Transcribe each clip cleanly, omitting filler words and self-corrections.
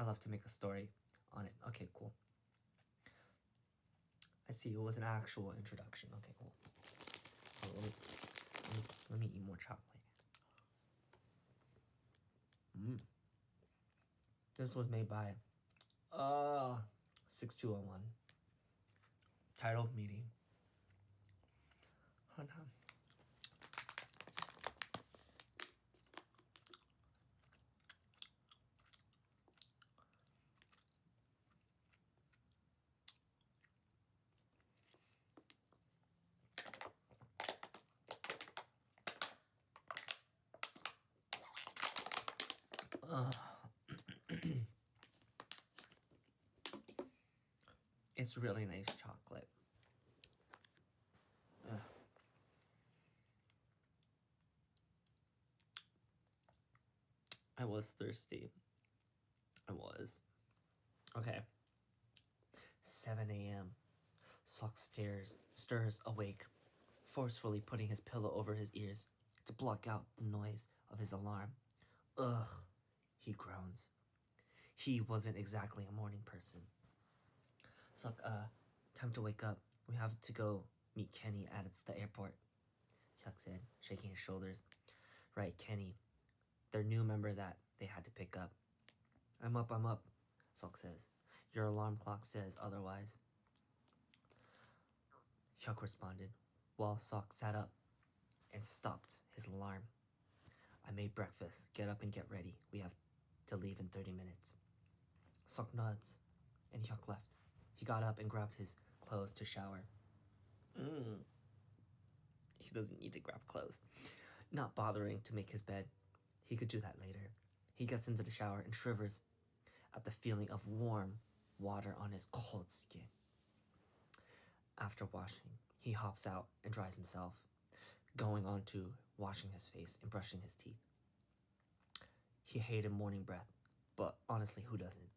love to make a story on it. Okay, cool. I see it was an actual introduction. Okay, cool. Oh, let me eat more chocolate. This was made by 6201. Title meeting. It's really nice chocolate. I was thirsty. I was. Okay. 7 a.m. Sock stirs awake, forcefully putting his pillow over his ears to block out the noise of his alarm. Ugh, he groans. He wasn't exactly a morning person. Sock, time to wake up. We have to go meet Kenny at the airport, Chuck said, shaking his shoulders. Right, Kenny. Their new member that they had to pick up. I'm up, Sok says. Your alarm clock says otherwise. Hyuk responded, while Sok sat up and stopped his alarm. I made breakfast. Get up and get ready. We have to leave in 30 minutes. Sok nods, and Hyuk left. He got up and grabbed his clothes to shower. He doesn't need to grab clothes. Not bothering to make his bed. He could do that later. He gets into the shower and shivers at the feeling of warm water on his cold skin. After washing, he hops out and dries himself, going on to washing his face and brushing his teeth. He hated morning breath, but honestly, who doesn't?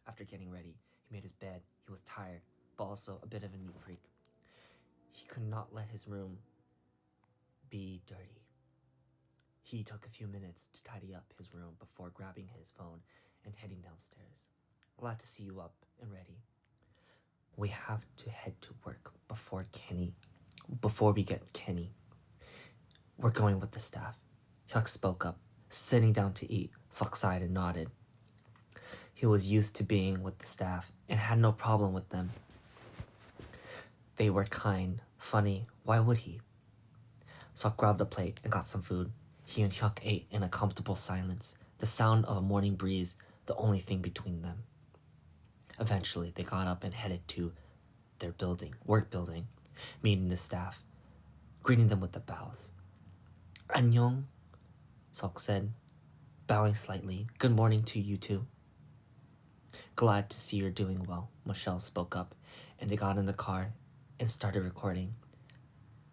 After getting ready, he made his bed. He was tired, but also a bit of a neat freak. He could not let his room be dirty. He took a few minutes to tidy up his room before grabbing his phone and heading downstairs. Glad to see you up and ready. We have to head to work before we get Kenny. We're going with the staff. Hyuk spoke up, sitting down to eat. Sok sighed and nodded. He was used to being with the staff and had no problem with them. They were kind, funny. Why would he? Sok grabbed a plate and got some food. He and Hyuk ate in a comfortable silence, the sound of a morning breeze the only thing between them. Eventually, they got up and headed to their work building, meeting the staff, greeting them with the bows. Annyeong, Sok said, bowing slightly. Good morning to you too. Glad to see you're doing well, Michelle spoke up, and they got in the car and started recording.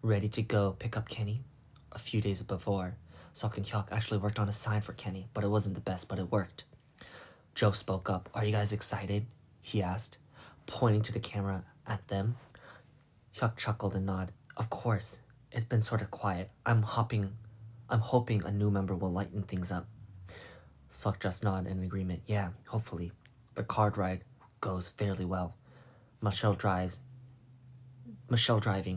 Ready to go pick up Kenny? A few days before, Sok and Hyuk actually worked on a sign for Kenny, but it wasn't the best, but it worked. Joe spoke up. Are you guys excited? He asked, pointing to the camera at them. Hyuk chuckled and nodded. Of course. It's been sort of quiet. I'm hoping a new member will lighten things up. Sok just nodded in agreement. Yeah, hopefully. The car ride goes fairly well. Michelle driving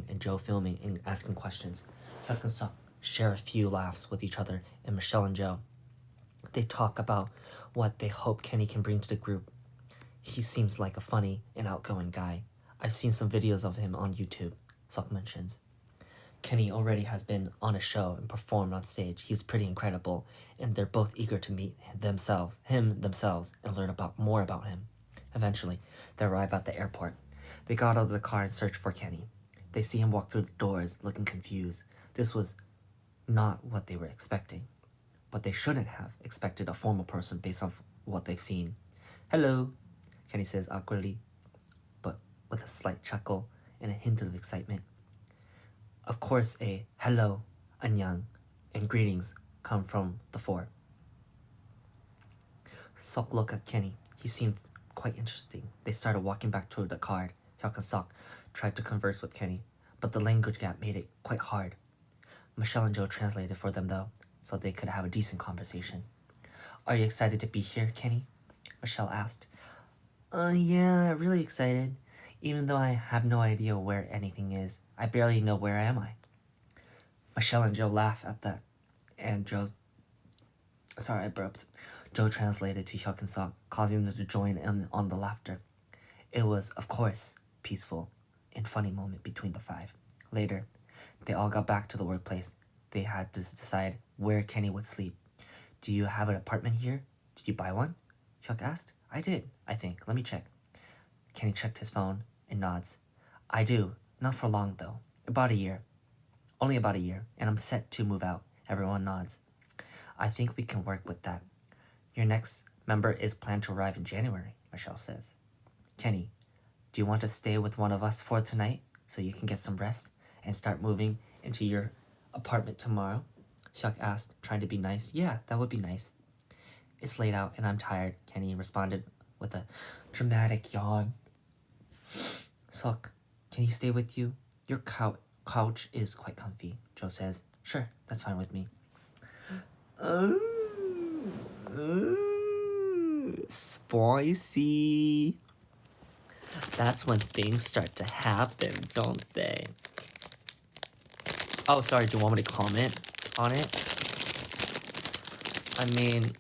and Joe filming and asking questions. Hyuk and Sok share a few laughs with each other, and Michelle and Joe, they talk about what they hope Kenny can bring to the group. He seems like a funny and outgoing guy. I've seen some videos of him on YouTube, Sok mentions. Kenny already has been on a show and performed on stage. He's pretty incredible, and they're both eager to meet him themselves, and learn more about him. Eventually, they arrive at the airport. They got out of the car and searched for Kenny. They see him walk through the doors, looking confused. This was not what they were expecting, but they shouldn't have expected a formal person based off what they've seen. Hello, Kenny says awkwardly, but with a slight chuckle and a hint of excitement. Of course, a hello, annyeong, and greetings come from the four. Sok looked at Kenny. He seemed quite interesting. They started walking back toward the car. Hyuk and Sok tried to converse with Kenny, but the language gap made it quite hard. Michelle and Joe translated for them, though, so they could have a decent conversation. Are you excited to be here, Kenny? Michelle asked. Yeah, really excited. Even though I have no idea where anything is. I barely know where am I. Michelle and Joe laugh at that. And Joe... Sorry, I burped. Joe translated to Hyuk and Sok, causing them to join in on the laughter. It was, of course, peaceful and funny moment between the five. Later, they all got back to the workplace. They had to decide where Kenny would sleep. Do you have an apartment here? Did you buy one? Hyuk asked. I did, I think. Let me check. Kenny checked his phone and nods. I do. Not for long, though. About a year. Only about a year, and I'm set to move out. Everyone nods. I think we can work with that. Your next member is planned to arrive in January, Michelle says. Kenny, do you want to stay with one of us for tonight so you can get some rest and start moving into your apartment tomorrow? Hyuk asked, trying to be nice. Yeah, that would be nice. It's late out and I'm tired, Kenny responded with a dramatic yawn. Sok, can he stay with you? Your couch is quite comfy, Joe says. Sure, that's fine with me. Spicy. That's when things start to happen, don't they? Oh, sorry, do you want me to comment on it? I mean,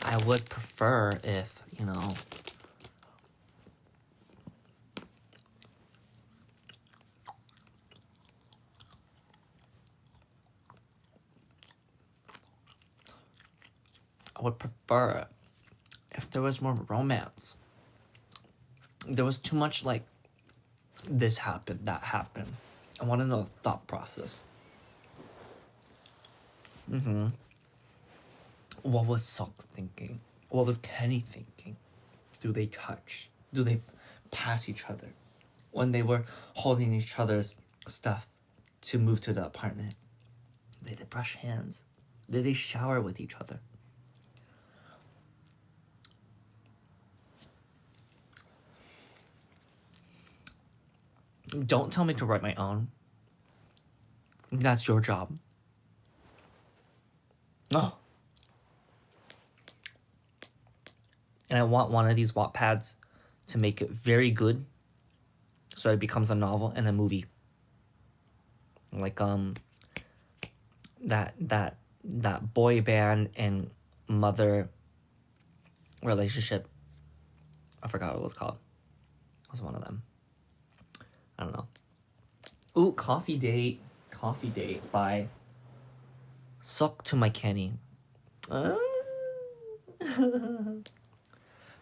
I would prefer if, I would prefer if there was more romance. There was too much, like, this happened, that happened. I want to know the thought process. What was Sok thinking? What was Kenny thinking? Do they touch? Do they pass each other? When they were holding each other's stuff to move to the apartment, did they brush hands? Did they shower with each other? Don't tell me to write my own. That's your job. No. And I want one of these Wattpads to make it very good so it becomes a novel and a movie. Like that boy band and mother relationship. I forgot what it was called. It was one of them. I don't know. Ooh, coffee date. Coffee date by Sok to my Kenny.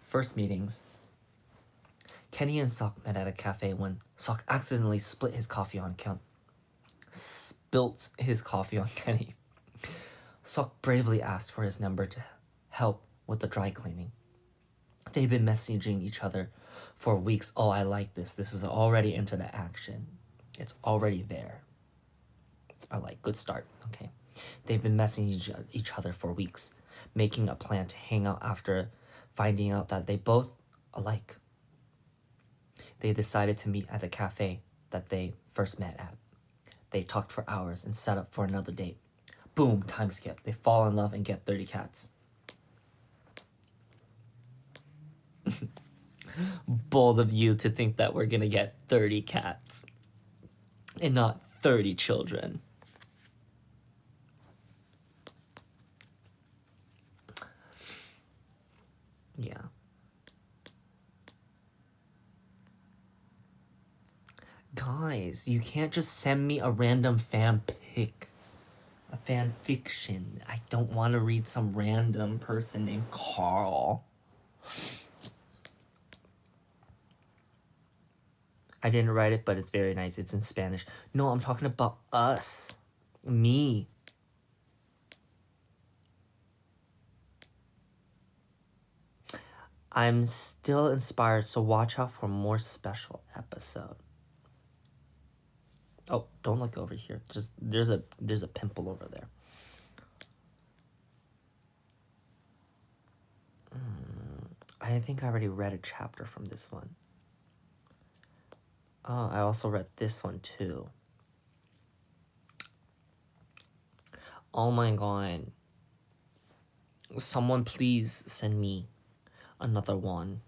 First meetings. Kenny and Sok met at a cafe when Sok accidentally spilt his coffee on Kenny. Sok bravely asked for his number to help with the dry cleaning. They've been messaging each other for weeks. Oh, I like this. This is already into the action. It's already there. I like. Good start. Okay. They've been messaging each other for weeks, making a plan to hang out after finding out that they both alike. They decided to meet at the cafe that they first met at. They talked for hours and set up for another date. Boom, time skip. They fall in love and get 30 cats. Bold of you to think that we're gonna get 30 cats and not 30 children. Yeah. Guys, you can't just send me a random fan pic. A fan fiction. I don't want to read some random person named Carl. I didn't write it, but it's very nice. It's in Spanish. No, I'm talking about us. Me. I'm still inspired, so watch out for more special episode. Oh, don't look over here. Just there's a pimple over there. I think I already read a chapter from this one. Oh, I also read this one too. Oh my god. Someone please send me Another one.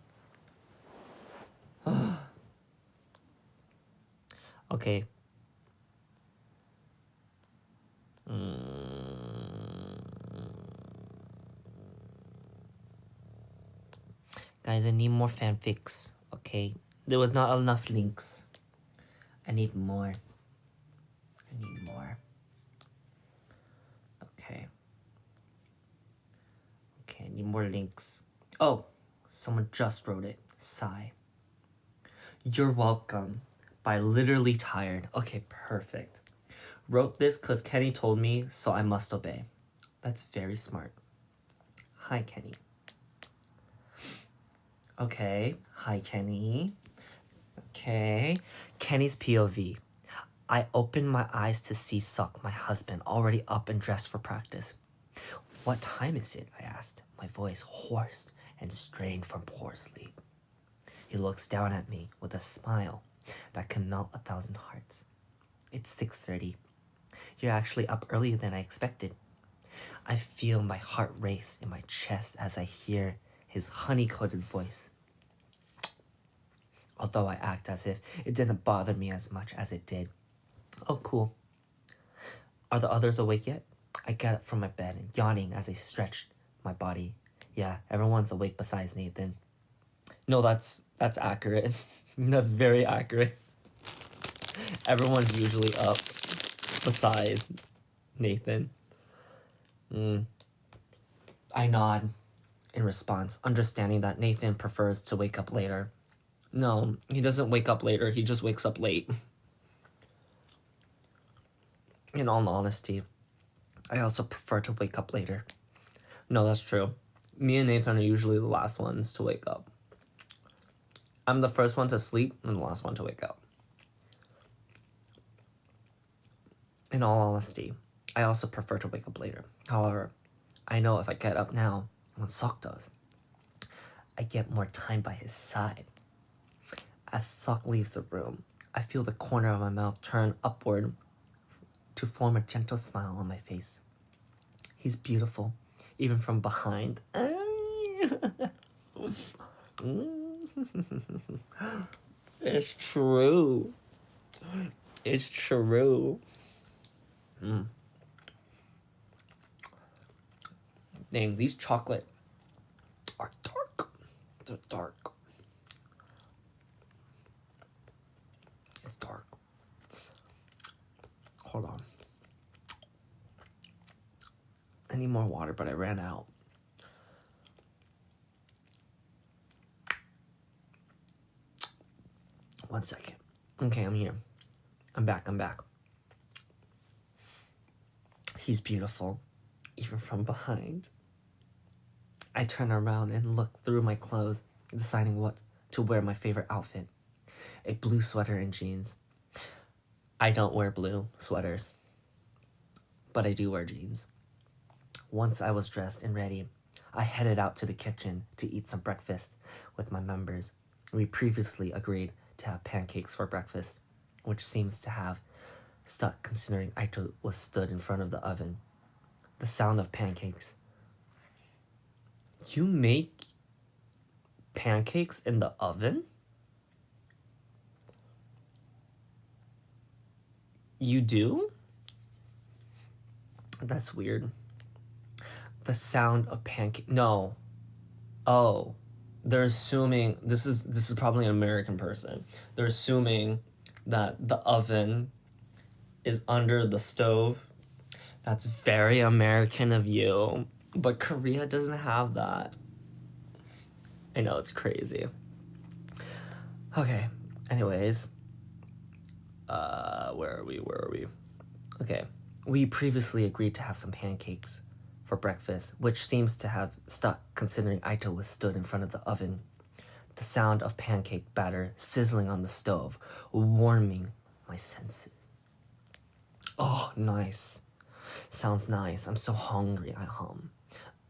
Okay. Guys, I need more fanfics. Okay. There was not enough links. I need more. I need more. Okay. Okay, I need more links. Oh, someone just wrote it. Sigh. You're welcome. By literally tired. Okay, perfect. Wrote this because Kenny told me, so I must obey. That's very smart. Hi, Kenny. Okay. Hi, Kenny. Okay. Kenny's POV. I opened my eyes to see Suck, my husband, already up and dressed for practice. What time is it? I asked, my voice hoarse and strained from poor sleep. He looks down at me with a smile that can melt 1,000 hearts. It's 6:30. You're actually up earlier than I expected. I feel my heart race in my chest as I hear his honey-coated voice. Although I act as if it didn't bother me as much as it did. Oh, cool. Are the others awake yet? I get up from my bed and yawning as I stretched my body. Yeah, everyone's awake besides Nathan. No, that's accurate. That's very accurate. Everyone's usually up besides Nathan. I nod in response, understanding that Nathan prefers to wake up later. No, he doesn't wake up later, he just wakes up late. In all honesty, I also prefer to wake up later. No, that's true. Me and Nathan are usually the last ones to wake up. I'm the first one to sleep and the last one to wake up. In all honesty, I also prefer to wake up later. However, I know if I get up now, when Sok does, I get more time by his side. As Sok leaves the room, I feel the corner of my mouth turn upward to form a gentle smile on my face. He's beautiful, even from behind. It's true. It's true. Dang, these chocolate are dark. They're dark. It's dark. Hold on. I need more water, but I ran out. One second. Okay, I'm here. I'm back. He's beautiful, even from behind. I turn around and look through my clothes, deciding what to wear my favorite outfit. A blue sweater and jeans. I don't wear blue sweaters, but I do wear jeans. Once I was dressed and ready, I headed out to the kitchen to eat some breakfast with my members. We previously agreed to have pancakes for breakfast, which seems to have stuck considering Aito was stood in front of the oven. The sound of pancakes. You make pancakes in the oven? You do? That's weird. The sound of pancake. No. Oh. They're assuming this is probably an American person. They're assuming that the oven is under the stove. That's very American of you. But Korea doesn't have that. I know, it's crazy. Okay. Anyways. Where are we? Okay. We previously agreed to have some pancakes for breakfast, which seems to have stuck considering Aito was stood in front of the oven. The sound of pancake batter sizzling on the stove, warming my senses. Oh, nice. Sounds nice. I'm so hungry, I hum.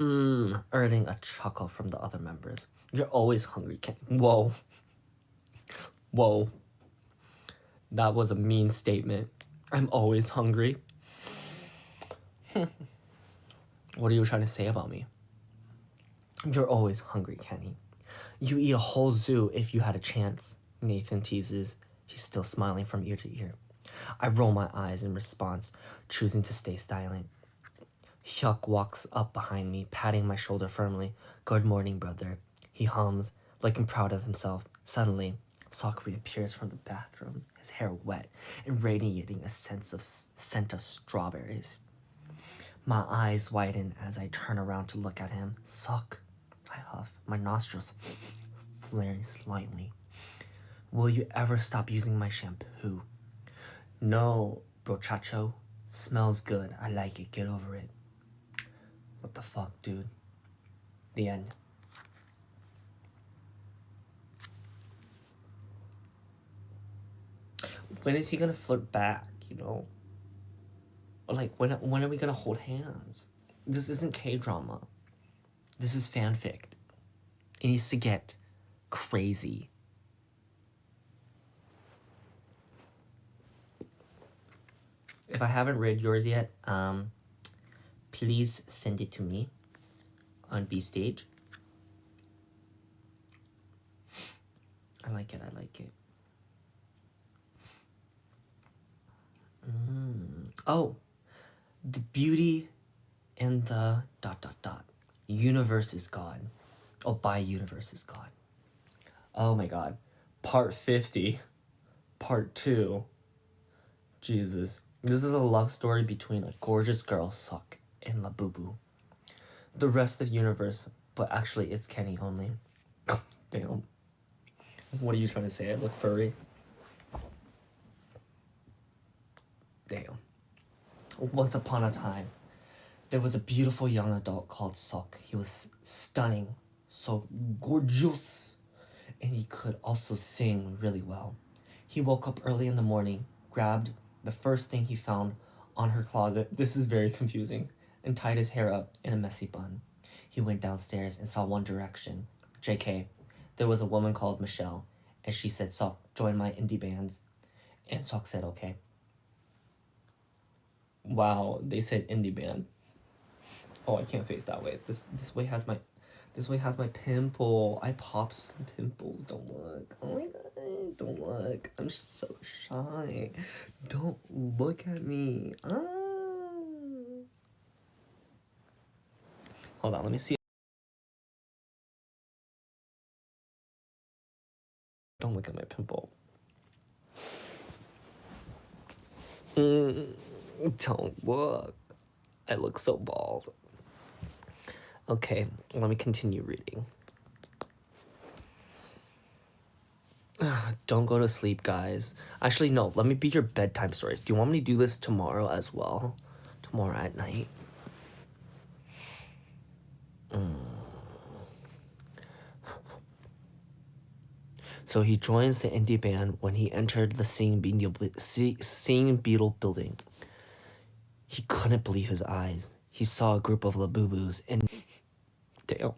Earning a chuckle from the other members. You're always hungry, Ken. Whoa. That was a mean statement. I'm always hungry. What are you trying to say about me? You're always hungry, Kenny. You eat a whole zoo if you had a chance, Nathan teases. He's still smiling from ear to ear. I roll my eyes in response, choosing to stay silent. Hyuk walks up behind me, patting my shoulder firmly. Good morning, brother. He hums, looking proud of himself. Suddenly, Sok reappears from the bathroom, his hair wet and radiating a scent of strawberries. My eyes widen as I turn around to look at him. Sok, I huff, my nostrils flaring slightly. Will you ever stop using my shampoo? No, brochacho. Smells good. I like it. Get over it. What the fuck, dude? The end. When is he gonna flirt back, you know? Or like, when are we gonna hold hands? This isn't K-drama. This is fanfic. It needs to get crazy. If I haven't read yours yet, please send it to me on B Stage. I like it. Oh, the beauty and the ... Universe is God. Oh, by universe is God. Oh my God. Part 50. Part 2. Jesus. This is a love story between a gorgeous girl, Sok, and Labubu. The rest of universe, but actually it's Kenny only. Damn. What are you trying to say? I look furry? Damn. Once upon a time, there was a beautiful young adult called Sok. He was stunning, so gorgeous, and he could also sing really well. He woke up early in the morning, grabbed the first thing he found on her closet, this is very confusing, and tied his hair up in a messy bun. He went downstairs and saw One Direction. JK, there was a woman called Michelle, and she said, Sok, join my indie bands. And Sok said, okay. Wow, they said indie band. Oh, I can't face that way. This way has my pimple. I popped some pimples. Don't look. Oh my God, don't look. I'm so shy. Don't look at me. Hold on, let me see. Don't look at my pimple. Don't look. I look so bald. Okay, let me continue reading. Don't go to sleep, guys. Actually, no, let me be your bedtime stories. Do you want me to do this tomorrow as well? Tomorrow at night? So he joins the indie band when he entered the Seeing Beetle building. He couldn't believe his eyes. He saw a group of Labubus and... Damn.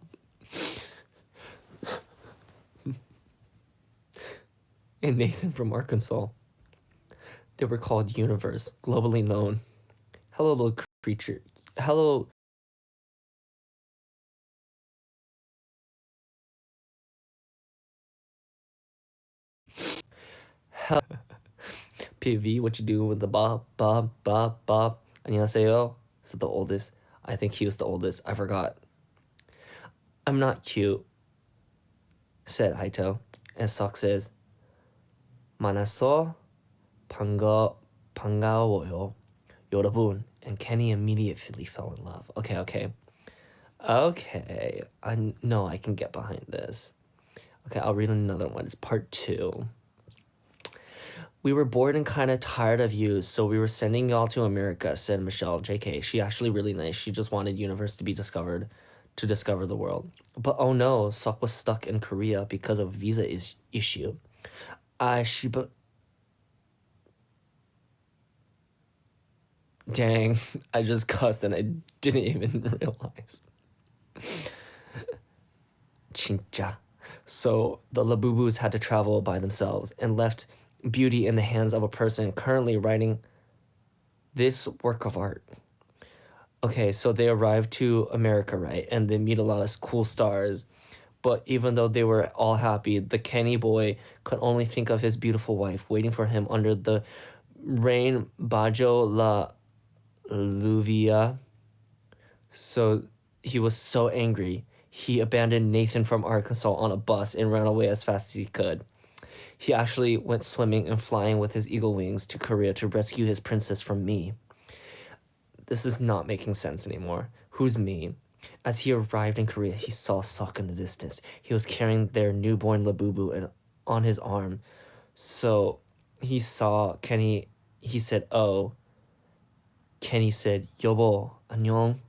And Nathan from Arkansas. They were called 1verse, globally known. Hello, little creature. Hello. PV, what you doing with the Bob? 안녕하세요. Is it the oldest? I think he was the oldest. I forgot. I'm not cute, said Haito. And Sok says, 만나서 반가워요, 여러분. And Kenny immediately fell in love. Okay. No, I can get behind this. Okay, I'll read another one. It's part 2. We were bored and kind of tired of you, so we were sending y'all to America, said Michelle. JK, she actually really nice. She just wanted universe to be discovered, to discover the world. But oh no, Sok was stuck in Korea because of visa issue. Dang, I just cussed and I didn't even realize. Chincha. So the Labubus had to travel by themselves and left beauty in the hands of a person currently writing this work of art. Okay, so they arrived to America, right? And they meet a lot of cool stars. But even though they were all happy, the Kenny boy could only think of his beautiful wife waiting for him under the rain Bajo la Lluvia. So he was so angry. He abandoned Nathan from Arkansas on a bus and ran away as fast as he could. He actually went swimming and flying with his eagle wings to Korea to rescue his princess from me. This is not making sense anymore. Who's me? As he arrived in Korea, he saw Sok in the distance. He was carrying their newborn Labubu and on his arm. So he saw Kenny. He said, "Oh." Kenny said, "여보, 안녕."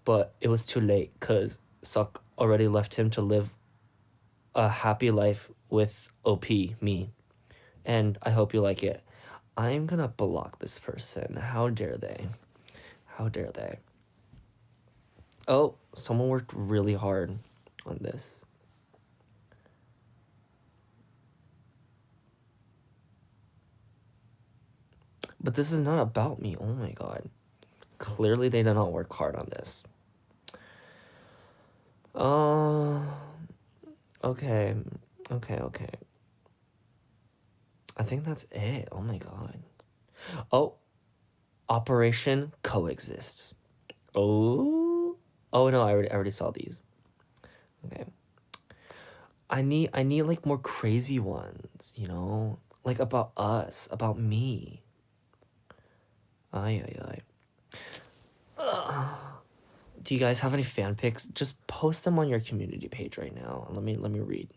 But it was too late because Sok already left him to live a happy life with OP, me. And I hope you like it. I'm gonna block this person. How dare they? How dare they? Oh, someone worked really hard on this. But this is not about me. Oh my god. Clearly they did not work hard on this. Okay. Okay. I think that's it. Oh my god. Oh, Operation Coexist. Oh no, I already saw these. Okay. I need like more crazy ones, you know? Like about us, about me. Ay. Do you guys have any fan pics? Just post them on your community page right now. Let me read.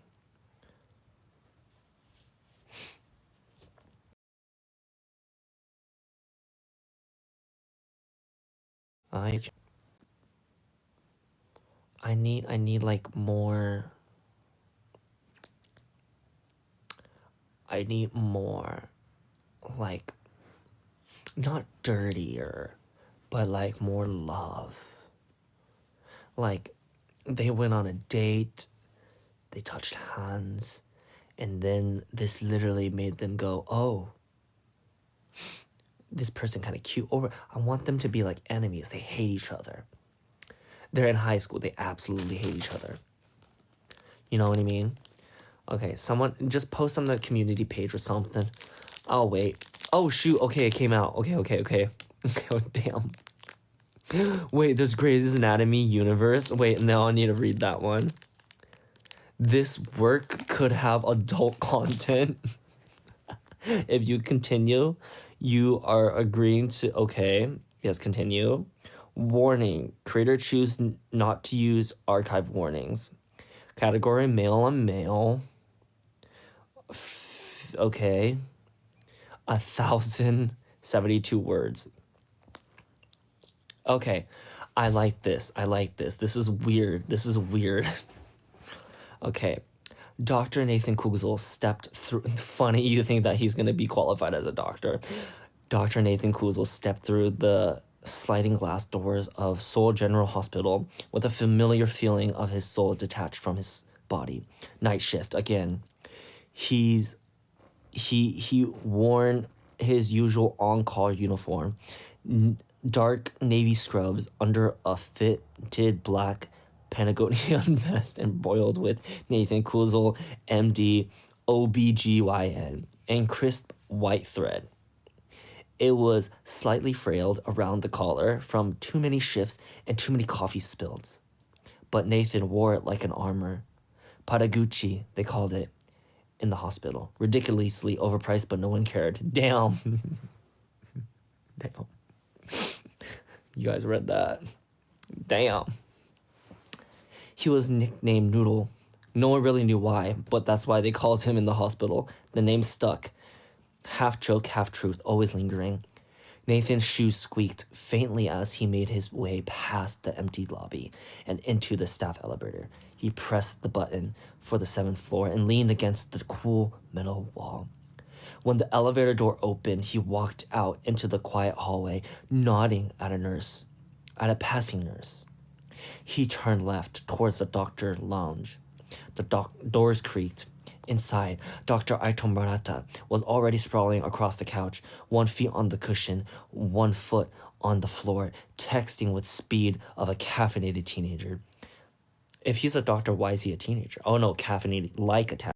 I need like more. I need more, like, not dirtier, but like more love. Like, they went on a date, they touched hands, and then this literally made them go, oh, this person kind of cute. Or I want them to be like enemies. They hate each other. They're in high school. They absolutely hate each other. You know what I mean? Okay, someone just post on the community page or something. I'll wait. Oh, shoot. Okay, it came out. Okay. Oh, damn. Wait, there's Grey's Anatomy Universe. Wait, no, I need to read that one. This work could have adult content. If you continue, you are agreeing to... Okay, yes, continue. Warning, creator choose not to use archive warnings. Category male on male. Okay. 1,072 words. Okay, I like this. This is weird. Okay. Dr. Nathan Kugel stepped through... Funny, you think that he's going to be qualified as a doctor. Dr. Nathan Kugel stepped through the sliding glass doors of Seoul General Hospital with a familiar feeling of his soul detached from his body. Night shift, again. He worn his usual on-call uniform, dark navy scrubs under a fitted black Patagonia vest embroidered with Nathan Kugel, MD, OBGYN, and crisp white thread. It was slightly frayed around the collar from too many shifts and too many coffee spills. But Nathan wore it like an armor. Patagucci, they called it in the hospital. Ridiculously overpriced, but no one cared. Damn. Damn. You guys read that. Damn. He was nicknamed Noodle. No one really knew why, but that's why they called him in the hospital. The name stuck. Half joke, half truth, always lingering. Nathan's shoes squeaked faintly as he made his way past the empty lobby and into the staff elevator. He pressed the button for the 7th floor and leaned against the cool metal wall. When the elevator door opened, he walked out into the quiet hallway, nodding at a passing nurse. He turned left towards the doctor lounge. The doors creaked. Inside, Dr. Aito Murata was already sprawling across the couch, 1 foot on the cushion, 1 foot on the floor, texting with speed of a caffeinated teenager. If he's a doctor, why is he a teenager? Oh no, caffeinated like a tablet.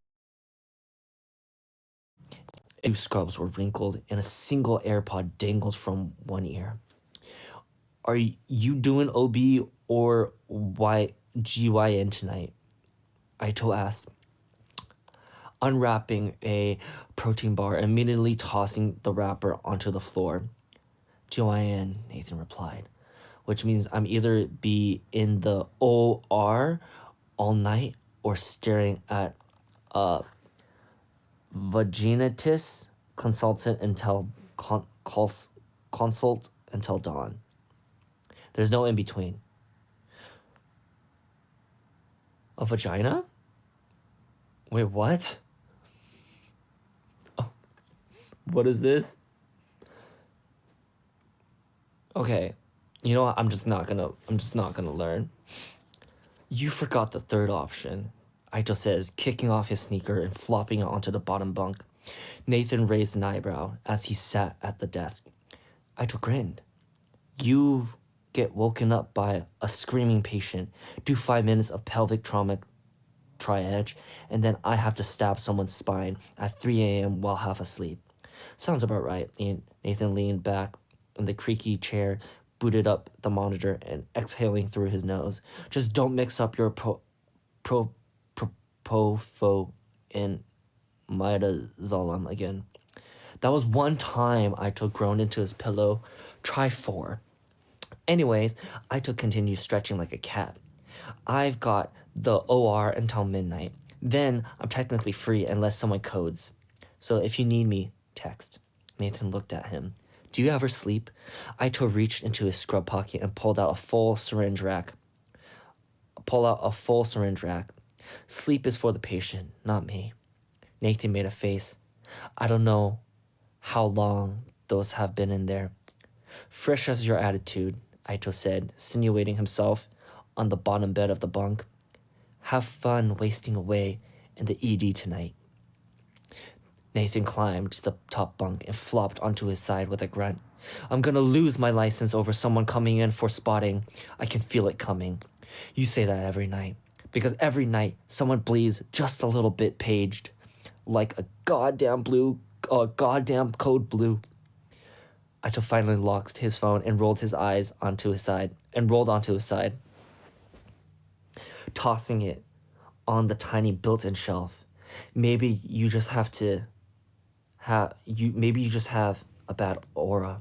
Two scrubs were wrinkled and a single AirPod dangled from one ear. Are you doing OB or GYN tonight? Aito asked, unwrapping a protein bar and immediately tossing the wrapper onto the floor. GYN, Nathan replied, which means I'm either be in the OR all night or staring at a vaginitis consult until dawn. There's no in between. A vagina? Wait, what? Oh, what is this? Okay, you know what? I'm just not gonna learn. You forgot the third option, Aito says, kicking off his sneaker and flopping it onto the bottom bunk. Nathan raised an eyebrow as he sat at the desk. Aito grinned. You get woken up by a screaming patient, do 5 minutes of pelvic trauma triage, and then I have to stab someone's spine at 3 a.m. while half asleep. Sounds about right. Nathan leaned back in the creaky chair, booted up the monitor, and exhaling through his nose. Just don't mix up your propofol and midazolam again. That was one time Aito groaned into his pillow. Try 4. Anyways, Aito continued stretching like a cat. I've got the OR until midnight. Then I'm technically free unless someone codes. So if you need me, text. Nathan looked at him. Do you ever sleep? Aito reached into his scrub pocket and pulled out a full syringe rack. Sleep is for the patient, not me. Nathan made a face. I don't know how long those have been in there. Fresh as your attitude, Aito said, insinuating himself on the bottom bed of the bunk. Have fun wasting away in the ED tonight. Nathan climbed to the top bunk and flopped onto his side with a grunt. I'm gonna lose my license over someone coming in for spotting. I can feel it coming. You say that every night. Because every night, someone bleeds just a little bit paged. Like a goddamn code blue. Aito finally locked his phone and rolled onto his side, tossing it on the tiny built-in shelf. Maybe you just have a bad aura.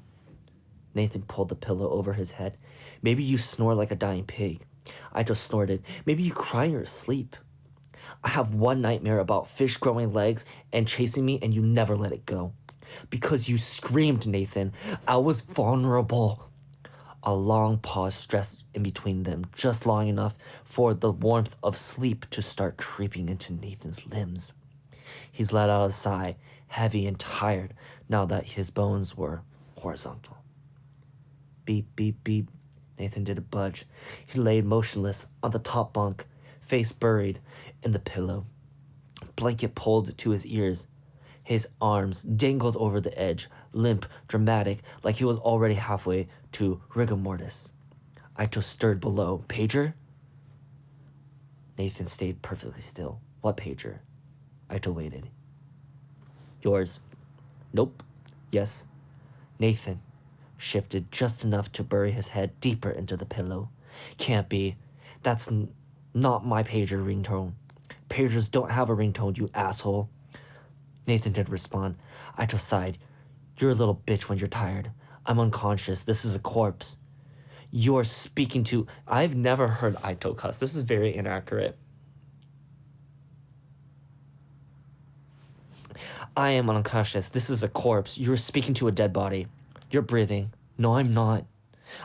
Nathan pulled the pillow over his head. Maybe you snore like a dying pig. Aito snorted. Maybe you cry in your sleep. I have one nightmare about fish growing legs and chasing me, and you never let it go. Because you screamed, Nathan. I was vulnerable. A long pause stretched in between them, just long enough for the warmth of sleep to start creeping into Nathan's limbs. He's let out a sigh, heavy and tired, now that his bones were horizontal. Beep, beep, beep. Nathan didn't budge. He lay motionless on the top bunk, face buried in the pillow. Blanket pulled to his ears. His arms dangled over the edge, limp, dramatic, like he was already halfway to rigor mortis. Aito stirred below. Pager? Nathan stayed perfectly still. What pager? Aito waited. Yours. Nope. Yes. Nathan shifted just enough to bury his head deeper into the pillow. Can't be. That's not my pager ringtone. Pagers don't have a ringtone, you asshole. Nathan didn't respond. Aito sighed. You're a little bitch when you're tired. I'm unconscious. This is a corpse. You're speaking to... I've never heard Aito cuss. This is very inaccurate. I am unconscious. This is a corpse. You're speaking to a dead body. You're breathing. No, I'm not.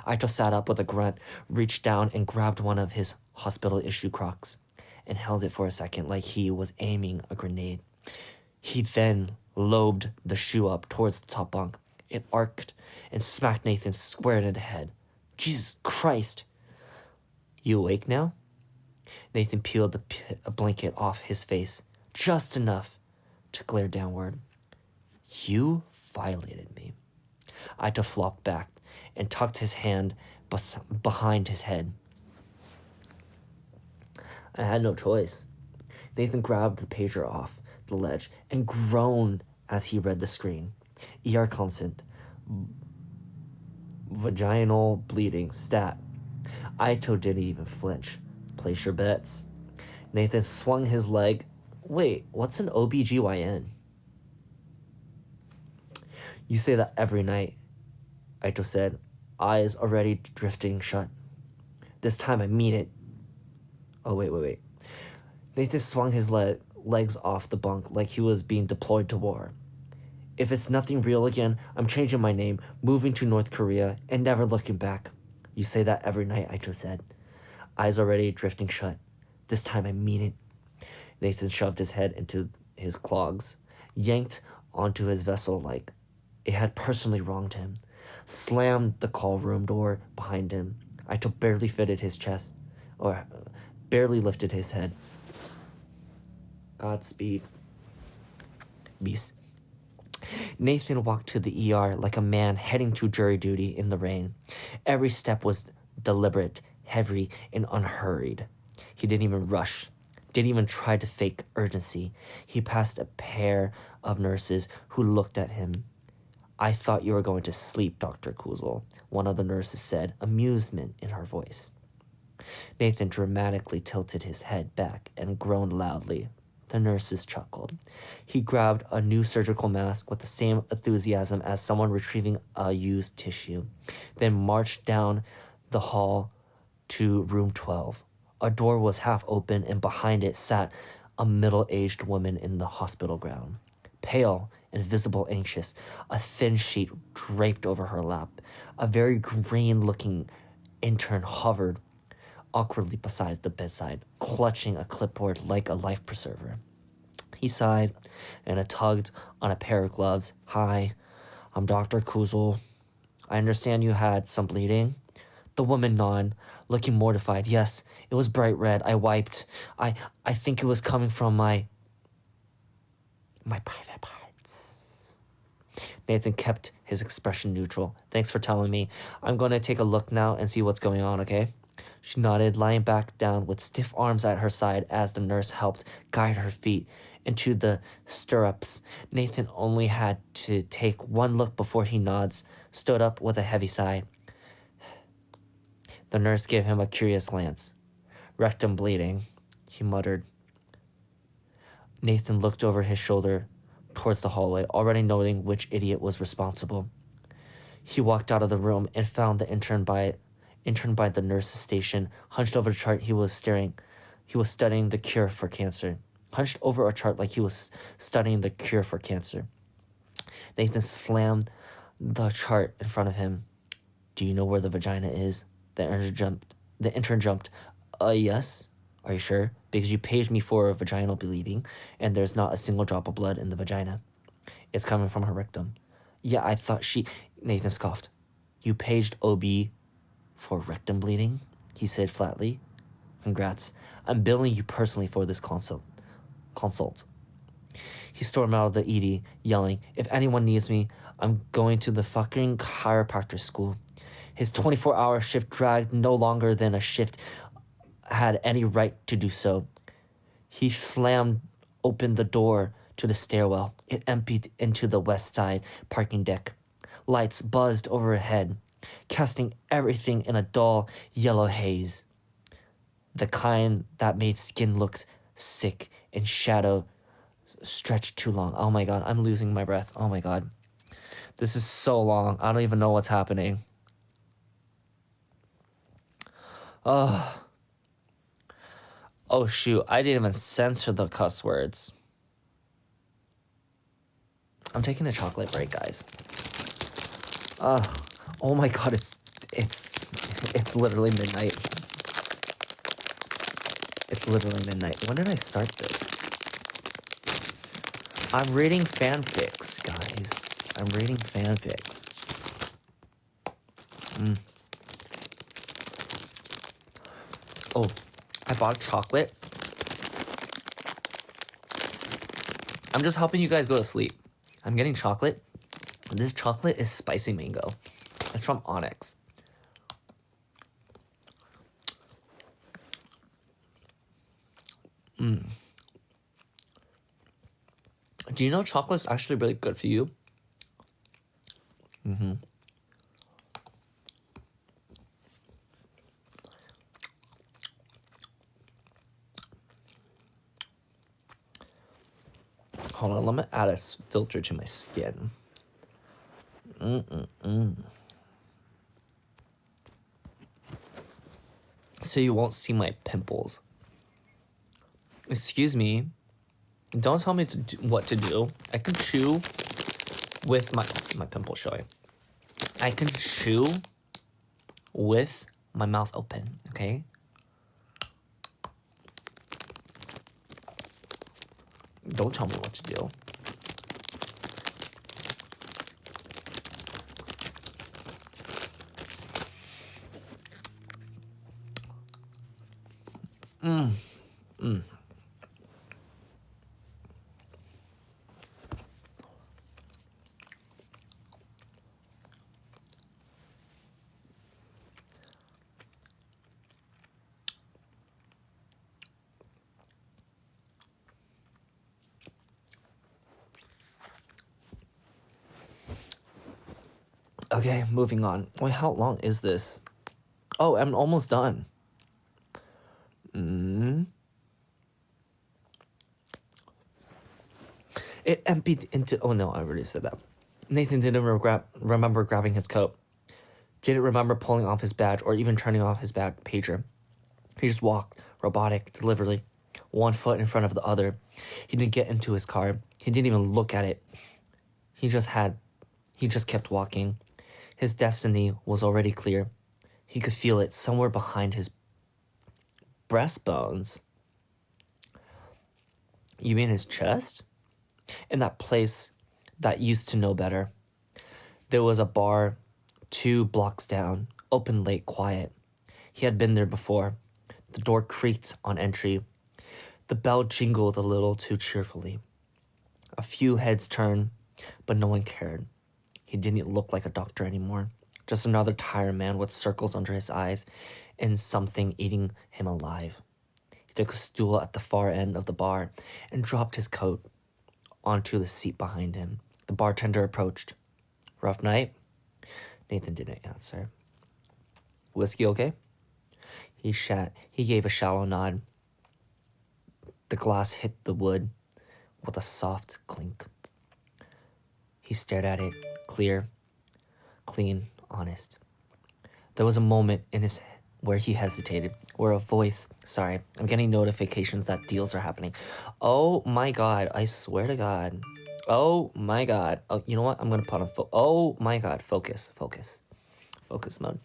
Aito sat up with a grunt, reached down and grabbed one of his hospital-issue Crocs and held it for a second like he was aiming a grenade. He then lobed the shoe up towards the top bunk. It arced and smacked Nathan square in the head. Jesus Christ! You awake now? Nathan peeled the blanket off his face, just enough to glare downward. You violated me. Aito flopped back and tucked his hand behind his head. I had no choice. Nathan grabbed the pager off the ledge and groaned as he read the screen. ER constant. Vaginal bleeding. Stat. Ito didn't even flinch. Place your bets. Nathan swung his leg. Wait, what's an OBGYN? You say that every night, Ito said, eyes already drifting shut. This time I mean it. Oh, wait. Nathan swung his legs off the bunk like he was being deployed to war. If it's nothing real again, I'm changing my name, moving to North Korea, and never looking back. You say that every night, Ito said. Eyes already drifting shut. This time I mean it. Nathan shoved his head into his clogs, yanked onto his vessel like it had personally wronged him, slammed the call room door behind him. Ito barely fitted his chest, or barely lifted his head. Godspeed, beast. Nathan walked to the ER like a man heading to jury duty in the rain. Every step was deliberate, heavy, and unhurried. He didn't even rush, didn't even try to fake urgency. He passed a pair of nurses who looked at him. I thought you were going to sleep, Dr. Kuzel, one of the nurses said, amusement in her voice. Nathan dramatically tilted his head back and groaned loudly. The nurses chuckled. He grabbed a new surgical mask with the same enthusiasm as someone retrieving a used tissue, then marched down the hall to room 12. A door was half open, and behind it sat a middle-aged woman in the hospital gown. Pale and visible anxious, a thin sheet draped over her lap. A very green-looking intern hovered awkwardly beside the bedside, clutching a clipboard like a life preserver. He sighed and tugged on a pair of gloves. Hi, I'm Dr. Kuzel. I understand you had some bleeding. The woman nodded, looking mortified. Yes, it was bright red. I wiped. I think it was coming from my private parts. Nathan kept his expression neutral. Thanks for telling me. I'm going to take a look now and see what's going on, okay? She nodded, lying back down with stiff arms at her side as the nurse helped guide her feet into the stirrups. Nathan only had to take one look before he stood up with a heavy sigh. The nurse gave him a curious glance. Rectum bleeding, he muttered. Nathan looked over his shoulder towards the hallway, already noting which idiot was responsible. He walked out of the room and found the intern by the nurse's station, hunched over a chart. He was studying the cure for cancer. Hunched over a chart like he was studying the cure for cancer. Nathan slammed the chart in front of him. Do you know where the vagina is? The intern jumped. Yes. Are you sure? Because you paid me for vaginal bleeding, and there's not a single drop of blood in the vagina. It's coming from her rectum. Yeah, I thought Nathan scoffed. You paged OB for rectum bleeding? He said flatly. Congrats. I'm billing you personally for this consult. He stormed out of the ED, yelling, if anyone needs me, I'm going to the fucking chiropractor school. His 24-hour shift dragged no longer than a shift had any right to do so. He slammed open the door to the stairwell. It emptied into the west side parking deck. Lights buzzed overhead, casting everything in a dull yellow haze. The kind that made skin look sick and shadow stretched too long. Oh my god, I'm losing my breath. Oh my god. This is so long. I don't even know what's happening. Oh shoot, I didn't even censor the cuss words. I'm taking a chocolate break, guys. Oh my god, it's literally midnight. It's literally midnight. When did I start this? I'm reading fanfics, guys. I'm reading fanfics. Oh, I bought chocolate. I'm just helping you guys go to sleep. I'm getting chocolate. This chocolate is spicy mango. It's from Onyx. Do you know chocolate's actually really good for you? Hold on, let me add a filter to my skin. So you won't see my pimples. Excuse me. Don't tell me what to do. I can chew with my pimple showing. I can chew with my mouth open, okay? Don't tell me what to do. Okay, moving on. Wait, how long is this? Oh, I'm almost done. It emptied into... Oh, no, I already said that. Nathan didn't remember grabbing his coat. Didn't remember pulling off his badge or even turning off his badge pager. He just walked, robotic, deliberately, one foot in front of the other. He didn't get into his car. He didn't even look at it. He just kept walking. His destiny was already clear. He could feel it somewhere behind his breastbones. You mean his chest? In that place that used to know better. There was a bar 2 blocks down, open late, quiet. He had been there before. The door creaked on entry. The bell jingled a little too cheerfully. A few heads turned, but no one cared. He didn't look like a doctor anymore. Just another tired man with circles under his eyes and something eating him alive. He took a stool at the far end of the bar and dropped his coat onto the seat behind him. The bartender approached. Rough night? Nathan didn't answer. Whiskey okay? He gave a shallow nod. The glass hit the wood with a soft clink. He stared at it, clear, clean, honest. There was a moment in his where he hesitated, where a voice... Sorry, I'm getting notifications that deals are happening. Oh my God, I swear to God. Oh my God. Oh, you know what? I'm going to put on... Oh my God, focus mode.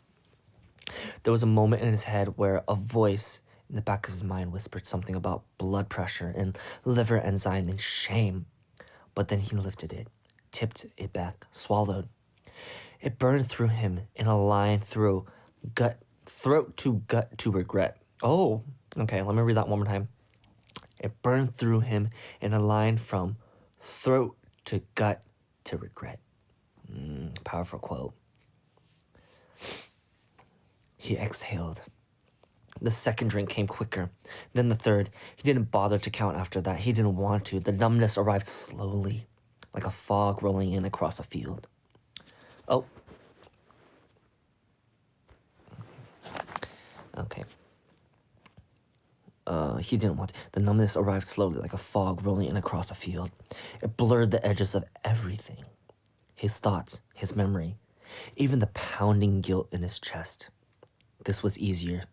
There was a moment in his head where a voice in the back of his mind whispered something about blood pressure and liver enzyme and shame. But then he lifted it, tipped it back, swallowed. It burned through him in a line through throat to gut to regret. Oh, okay, let me read that one more time. It burned through him in a line from throat to gut to regret. Powerful quote. He exhaled. The second drink came quicker, then the third. He didn't bother to count after that. He didn't want to. The numbness arrived slowly, like a fog rolling in across a field. Oh. Okay. He didn't want to. The numbness arrived slowly, like a fog rolling in across a field. It blurred the edges of everything. His thoughts, his memory, even the pounding guilt in his chest. This was easier.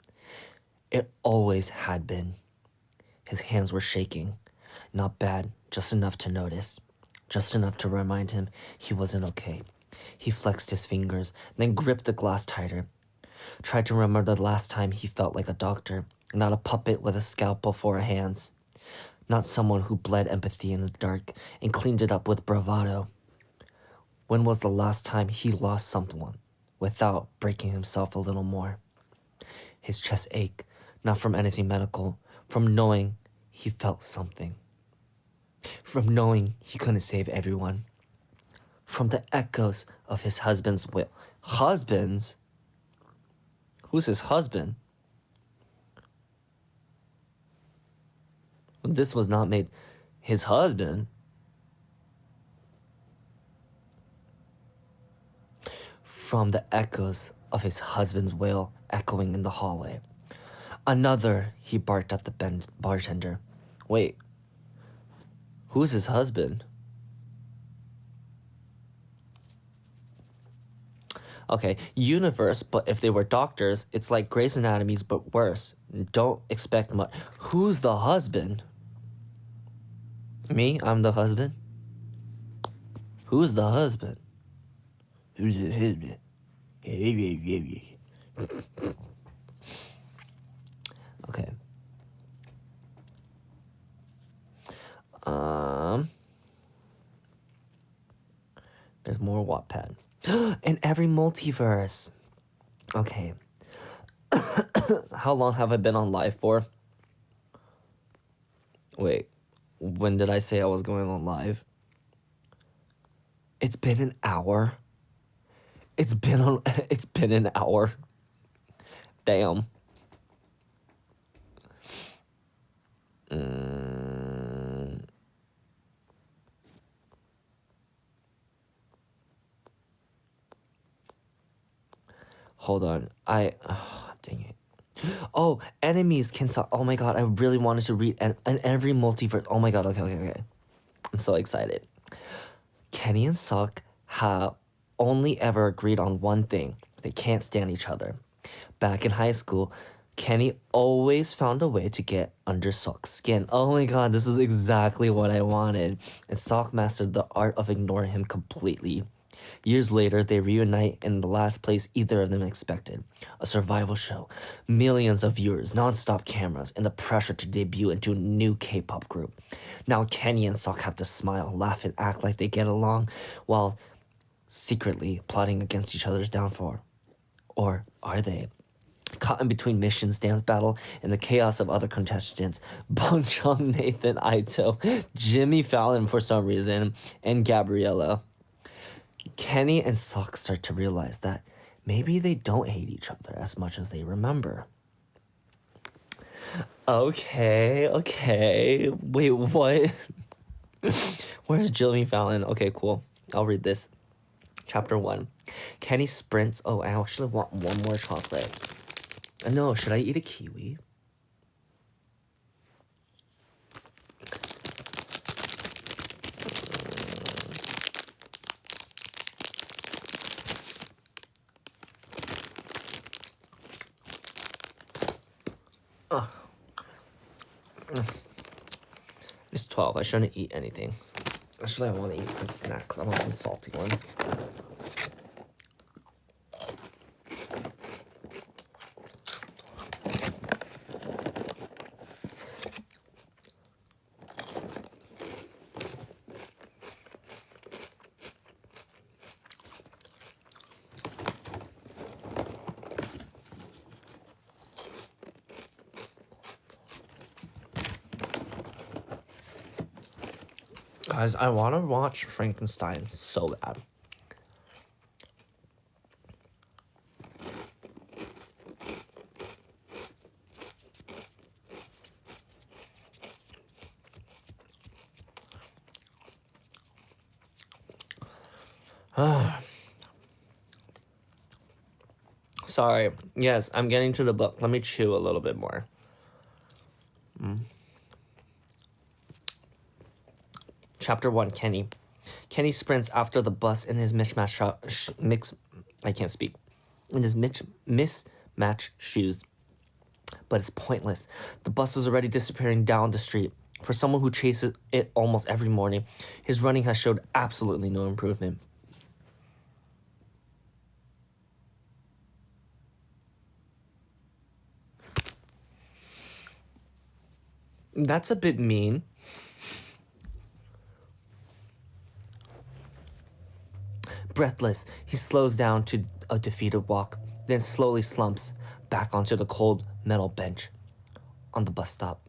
It always had been. His hands were shaking. Not bad, just enough to notice. Just enough to remind him he wasn't okay. He flexed his fingers, then gripped the glass tighter. Tried to remember the last time he felt like a doctor, not a puppet with a scalpel for hands. Not someone who bled empathy in the dark and cleaned it up with bravado. When was the last time he lost someone without breaking himself a little more? His chest ached, not from anything medical, from knowing he felt something. From knowing he couldn't save everyone. From the echoes of his husband's will. Husband's? Who's his husband? This was not made his husband. From the echoes of his husband's wail echoing in the hallway. Another, he barked at the bartender. Wait, who's his husband? Okay, 1verse, but if they were doctors, it's like Grey's Anatomy's but worse. Don't expect much. Who's the husband? Me? I'm the husband? Who's the husband? Who's the husband? Okay. There's more Wattpad. In every multiverse. Okay. How long have I been on live for? Wait, when did I say I was going on live? It's been an hour. It's been an hour. Damn. Hold on. Dang it. Oh, enemies can talk. Oh my god, I really wanted to read an every multiverse. Oh my god, okay. I'm so excited. Kenny and Sok have only ever agreed on one thing. They can't stand each other. Back in high school, Kenny always found a way to get under Sok's skin. Oh my god, this is exactly what I wanted. And Sok mastered the art of ignoring him completely. Years later, they reunite in the last place either of them expected. A survival show, millions of viewers, non-stop cameras, and the pressure to debut into a new K-pop group. Now Kenny and Sok have to smile, laugh, and act like they get along, while secretly plotting against each other's downfall. Or are they? Caught in between missions, dance battle, and the chaos of other contestants, Bong Chung, Nathan, Aito, Jimmy Fallon for some reason, and Gabriella. Kenny and Sok start to realize that maybe they don't hate each other as much as they remember. Okay. Wait, what? Where's Jimmy Fallon? Okay, cool. I'll read this. Chapter 1. Kenny sprints. Oh, I actually want one more chocolate. No, should I eat a kiwi? It's 12. I shouldn't eat anything. Actually, I want to eat some snacks. I want some salty ones. Guys, I want to watch Frankenstein so bad. Sorry. Yes, I'm getting to the book. Let me chew a little bit more. Chapter 1, Kenny. Kenny sprints after the bus in his mismatched shoes. But it's pointless. The bus is already disappearing down the street. For someone who chases it almost every morning, his running has showed absolutely no improvement. That's a bit mean. Breathless, he slows down to a defeated walk, then slowly slumps back onto the cold metal bench on the bus stop.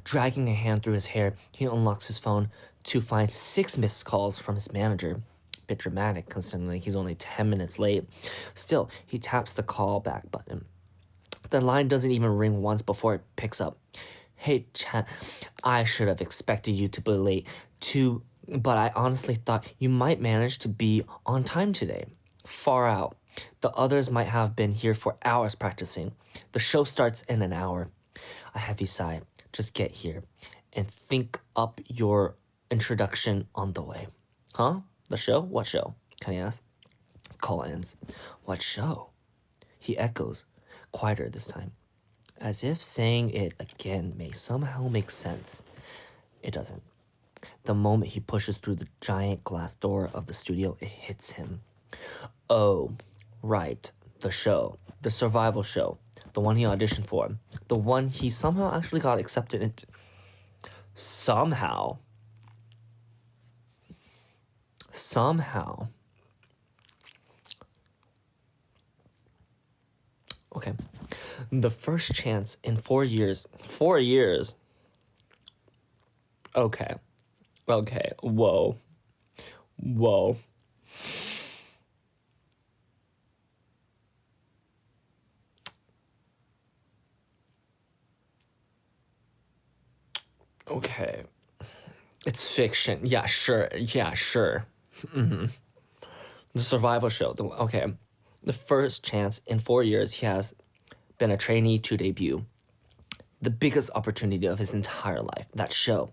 Dragging a hand through his hair, he unlocks his phone to find 6 missed calls from his manager. Bit dramatic, considering he's only 10 minutes late. Still, he taps the call back button. The line doesn't even ring once before it picks up. Hey, Chan, I should have expected you to be late too, but I honestly thought you might manage to be on time today. Far out. The others might have been here for hours practicing. The show starts in an hour. A heavy sigh. Just get here and think up your introduction on the way. Huh? The show? What show? Kenny asks. Call ends. What show? He echoes, quieter this time, as if saying it again may somehow make sense. It doesn't. The moment he pushes through the giant glass door of the studio, it hits him. Oh, right. The show. The survival show. The one he auditioned for. The one he somehow actually got accepted into. Somehow. Okay. The first chance in 4 years. 4 years? Okay. Whoa. Okay. It's fiction. Yeah, sure. Mm-hmm. The survival show. Okay. The first chance in 4 years he has been a trainee to debut. The biggest opportunity of his entire life, that show.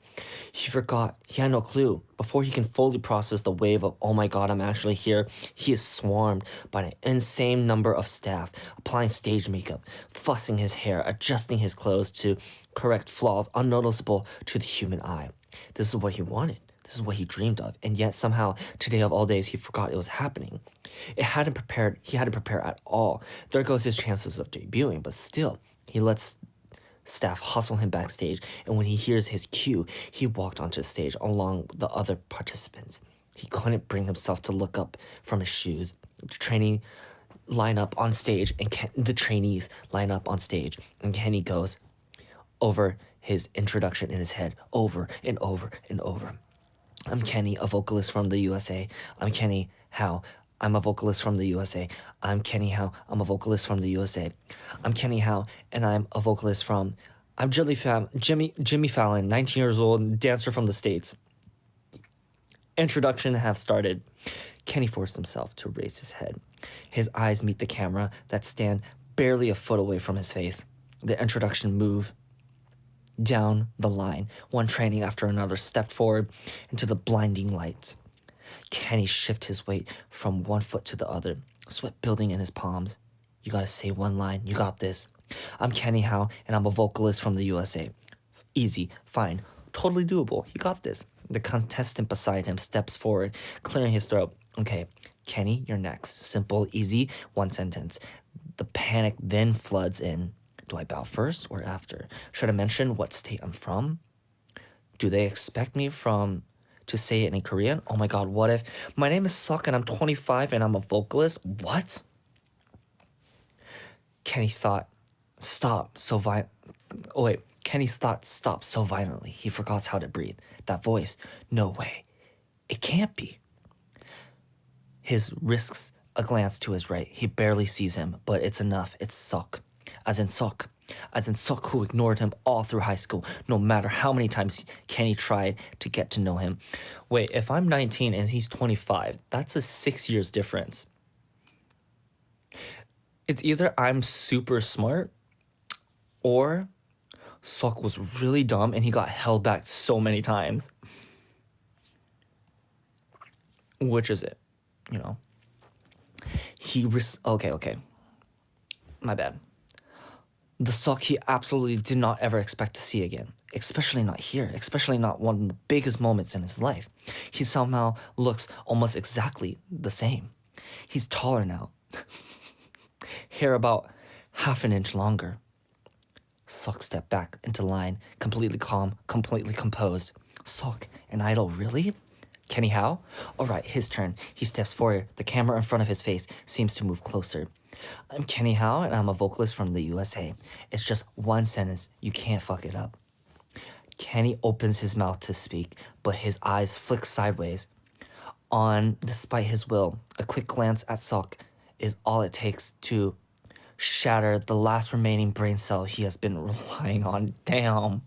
He forgot. He had no clue. Before he can fully process the wave of, oh my god, I'm actually here, he is swarmed by an insane number of staff, applying stage makeup, fussing his hair, adjusting his clothes to correct flaws unnoticeable to the human eye. This is what he wanted. This is what he dreamed of. And yet somehow, today of all days, he forgot it was happening. He hadn't prepared at all. There goes his chances of debuting, but still, he lets staff hustle him backstage, and when he hears his cue, he walked onto the stage along the other participants. He couldn't bring himself to look up from his shoes. The trainees line up on stage, and Kenny goes over his introduction in his head over and over and over. I'm Kenny, a vocalist from the USA. I'm Kenny Howe. I'm a vocalist from the USA. I'm Kenny Howe. I'm a vocalist from the USA. I'm Kenny Howe, and I'm a vocalist from... I'm Jimmy Fallon, 19 years old, dancer from the States. Introduction have started. Kenny forced himself to raise his head. His eyes meet the camera that stand barely a foot away from his face. The introduction move down the line. One trainee after another stepped forward into the blinding lights. Kenny shifted his weight from one foot to the other, sweat building in his palms. You gotta say one line. You got this. I'm Kenny Howe, and I'm a vocalist from the USA. Easy, fine, totally doable. You got this. The contestant beside him steps forward, clearing his throat. Okay, Kenny, you're next. Simple, easy, one sentence. The panic then floods in. Do I bow first or after? Should I mention what state I'm from? Do they expect me to say it in Korean? Oh my god, what if my name is Sok and I'm 25 and I'm a vocalist? What? Kenny's thought stopped so violently he forgot how to breathe. That voice, no way. It can't be. His risks a glance to his right. He barely sees him, but it's enough. It's Sok. As in Sok, who ignored him all through high school, no matter how many times Kenny tried to get to know him. Wait, if I'm 19 and he's 25, that's a 6 years difference. It's either I'm super smart or Sok was really dumb and he got held back so many times. Which is it? You know? Okay. My bad. The Sok he absolutely did not ever expect to see again. Especially not here. Especially not one of the biggest moments in his life. He somehow looks almost exactly the same. He's taller now. Hair about half an inch longer. Sok stepped back into line, completely calm, completely composed. Sok, an idol, really? Kenny Howe? All right, his turn. He steps forward. The camera in front of his face seems to move closer. I'm Kenny Howe, and I'm a vocalist from the USA. It's just one sentence. You can't fuck it up. Kenny opens his mouth to speak, but his eyes flick sideways. Despite his will, a quick glance at Sok is all it takes to shatter the last remaining brain cell he has been relying on. Damn.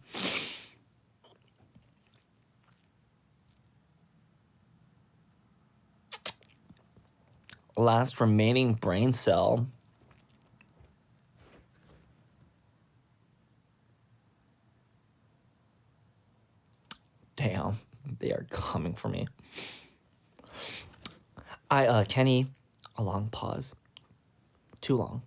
Last remaining brain cell. Damn, they are coming for me. Kenny, a long pause. Too long.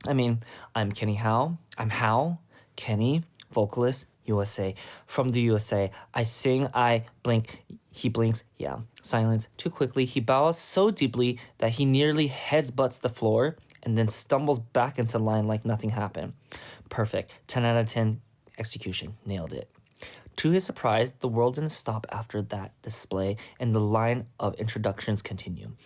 I mean, I'm Kenny Howe. I'm Howe, Kenny, vocalist, USA. From the USA. I sing, I blink, he blinks, yeah. Silence. Too quickly, he bows so deeply that he nearly headsbutts the floor and then stumbles back into line like nothing happened. Perfect. 10 out of 10 execution. Nailed it. To his surprise, the world didn't stop after that display, and the line of introductions continued.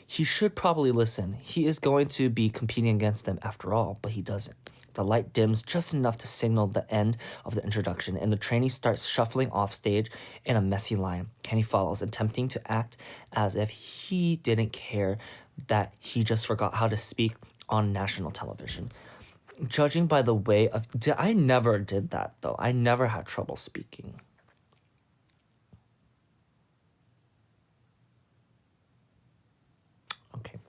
He should probably listen. He is going to be competing against them after all, but he doesn't. The light dims just enough to signal the end of the introduction, and the trainee starts shuffling off stage in a messy line. Kenny follows, attempting to act as if he didn't care that he just forgot how to speak on national television. Judging by the way of... I never did that, though. I never had trouble speaking. Okay.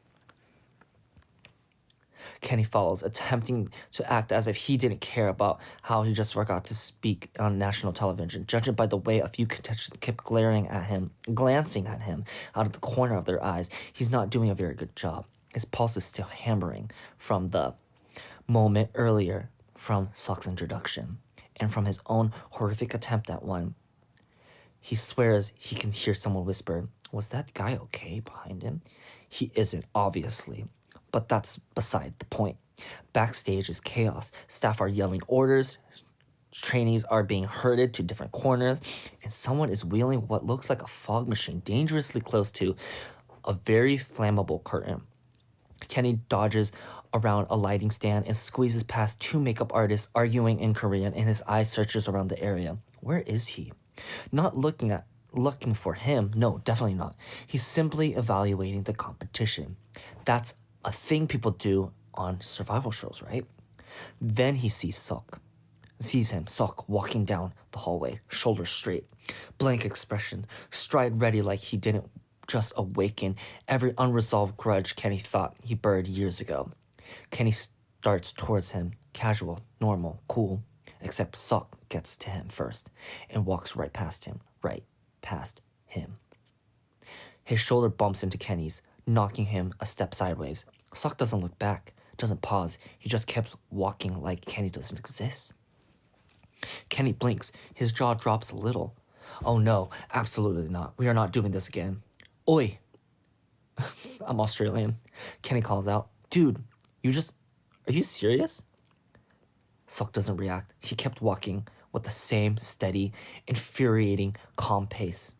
Kenny follows, attempting to act as if he didn't care about how he just forgot to speak on national television. Judging by the way a few contestants kept glancing at him out of the corner of their eyes, he's not doing a very good job. His pulse is still hammering from the moment earlier from Sock's introduction, and from his own horrific attempt at one. He swears he can hear someone whisper, "Was that guy okay?" behind him. He isn't, obviously, but that's beside the point. Backstage is chaos. Staff are yelling orders, trainees are being herded to different corners, and someone is wheeling what looks like a fog machine dangerously close to a very flammable curtain. Kenny dodges around a lighting stand and squeezes past two makeup artists arguing in Korean, and his eye searches around the area. Where is he? Not looking for him. No, definitely not. He's simply evaluating the competition. That's a thing people do on survival shows, right? Then he sees him, Sok, walking down the hallway, shoulders straight, blank expression, stride ready like he didn't just awaken every unresolved grudge Kenny thought he buried years ago. Kenny starts towards him, casual, normal, cool, except Sok gets to him first and walks right past him. His shoulder bumps into Kenny's, knocking him a step sideways. Sok doesn't look back, doesn't pause. He just keeps walking like Kenny doesn't exist. Kenny blinks. His jaw drops a little. Oh no, absolutely not. We are not doing this again. Oi! I'm Australian. Kenny calls out, "Dude, are you serious?" Sok doesn't react. He kept walking with the same steady, infuriatingly calm pace.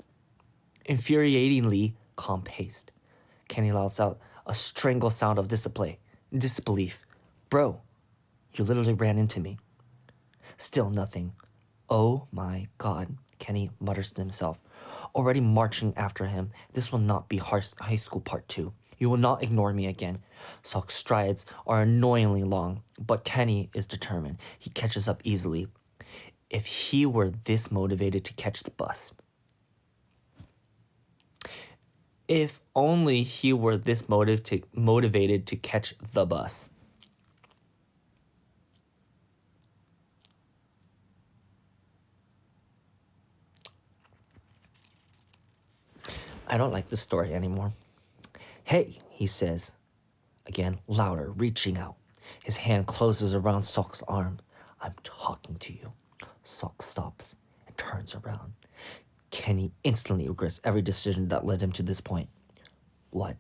Kenny lets out a strangled sound of disbelief. "Bro, you literally ran into me." Still nothing. "Oh my God," Kenny mutters to himself. Already marching after him, this will not be high school part 2. You will not ignore me again. Sok's strides are annoyingly long, but Kenny is determined. He catches up easily. If he were this motivated to catch the bus. If only he were this motivated to catch the bus. I don't like this story anymore. "Hey," he says, again, louder, reaching out. His hand closes around Sok's arm. "I'm talking to you." Sok stops and turns around. Kenny instantly regrets every decision that led him to this point. "What?"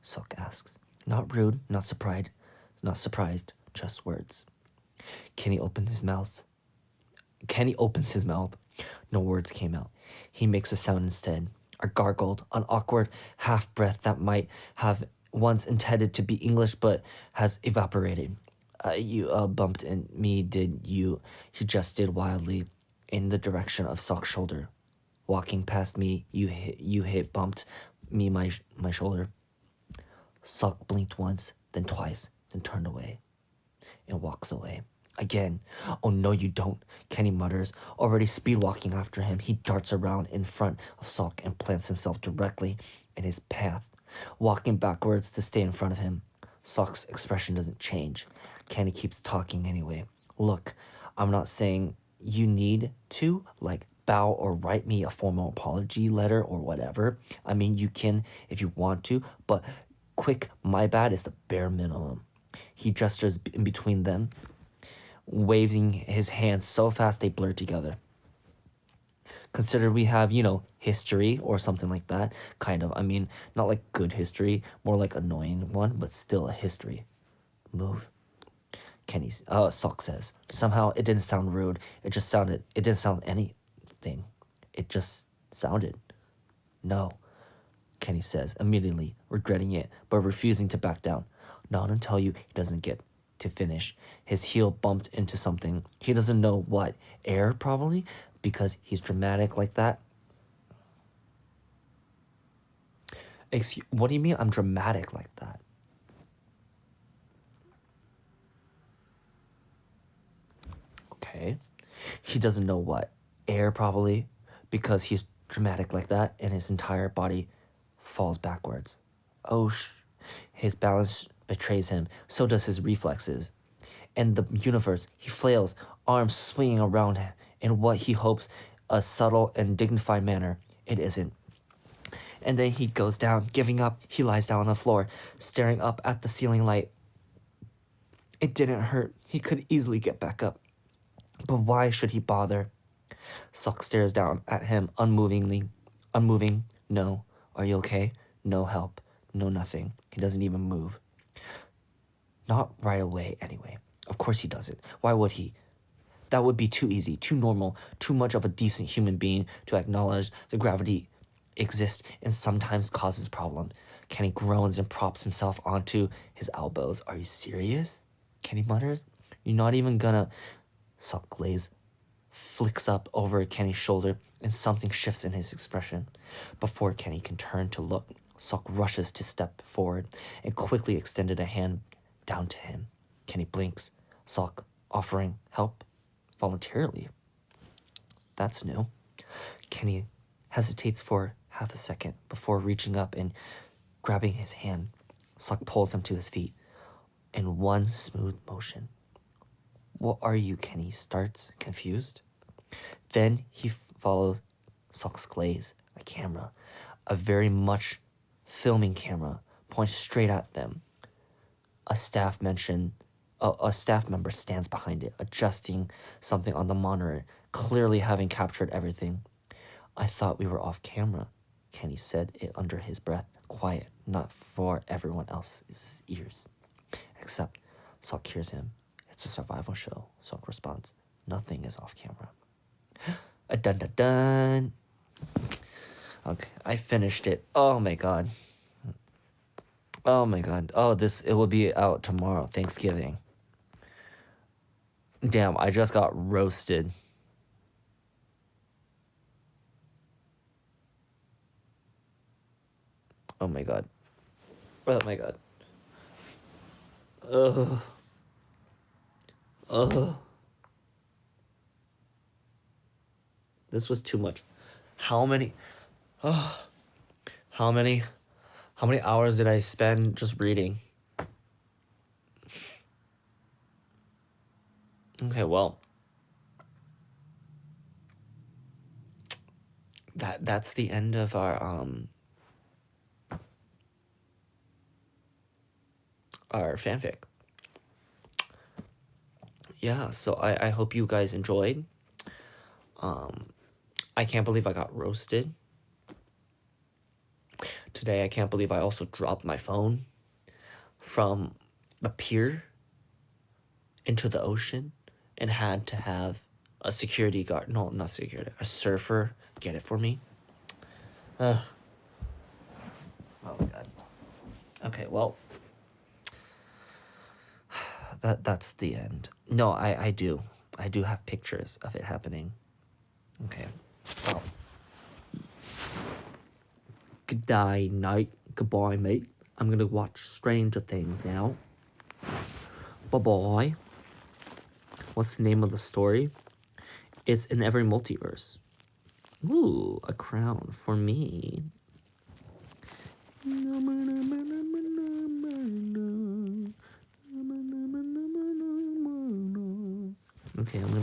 Sok asks. Not rude, not surprised, just words. Kenny opens his mouth. No words came out. He makes a sound instead. A gargled, an awkward half-breath that might have once intended to be English but has evaporated. You bumped in me, did you?" He gestured wildly in the direction of Sok's shoulder. "Walking past me, bumped me my shoulder." Sok blinked once, then twice. then turned away and walks away. Again. Oh no you don't, Kenny mutters, already speed walking after him. He darts around in front of Sok and plants himself directly in his path, walking backwards to stay in front of him. Sok's expression doesn't change. Kenny keeps talking anyway. Look, I'm not saying you need to, like, bow or write me a formal apology letter or whatever. I mean, you can if you want to, but quick my bad is the bare minimum. He gestures in between them, waving his hands so fast they blur together. Consider we have, history or something like that. Kind of. I mean, not like good history, more like annoying one, but still a history. Move. Sok says. Somehow it didn't sound rude. It didn't sound anything. It just sounded. No, Kenny says, immediately regretting it, but refusing to back down. Not until he doesn't get to finish. His heel bumped into something. He doesn't know what. Air, probably, because he's dramatic like that. What do you mean I'm dramatic like that? Okay. He doesn't know what. Air, probably, because he's dramatic like that, and his entire body falls backwards. His balance betrays him. So does his reflexes. And the universe, he flails, arms swinging around in what he hopes a subtle and dignified manner. It isn't. And then he goes down, giving up. He lies down on the floor, staring up at the ceiling light. It didn't hurt. He could easily get back up. But why should he bother? Sok stares down at him unmovingly. Unmoving. No. Are you okay? No help. No nothing. He doesn't even move. Not right away, anyway. Of course he doesn't. Why would he? That would be too easy, too normal, too much of a decent human being to acknowledge the gravity exists and sometimes causes problems. Kenny groans and props himself onto his elbows. Are you serious? Kenny mutters. You're not even gonna... Sok glaze flicks up over Kenny's shoulder and something shifts in his expression. Before Kenny can turn to look, Sok rushes to step forward and quickly extended a hand down to him. Kenny blinks. Sok offering help voluntarily. That's new. Kenny hesitates for half a second before reaching up and grabbing his hand. Sok pulls him to his feet in one smooth motion. What are you? Kenny starts, confused. Then he follows Sok's gaze. A camera, a very much filming camera, points straight at them. A staff member stands behind it, adjusting something on the monitor, clearly having captured everything. I thought we were off camera, Kenny said it under his breath. Quiet, not for everyone else's ears. Except Sok hears him. It's a survival show, Sok responds. Nothing is off camera. A dun dun dun. Okay, I finished it. Oh my god. Oh my god. Oh, it will be out tomorrow, Thanksgiving. Damn, I just got roasted. Oh my god. Oh my god. Ugh. Ugh. This was too much. How many hours did I spend just reading? Okay, well, that's the end of our fanfic. Yeah, so I hope you guys enjoyed. I can't believe I got roasted today. I can't believe I also dropped my phone from a pier into the ocean and had to have a security guard, no, not security, a surfer get it for me. Oh my god. Okay, well, that's the end. No, I do have pictures of it happening. Okay. Well, good night, goodbye, mate. I'm gonna watch Stranger Things now. Bye-bye. What's the name of the story? It's in every multiverse. Ooh, a crown for me. Okay, I'm gonna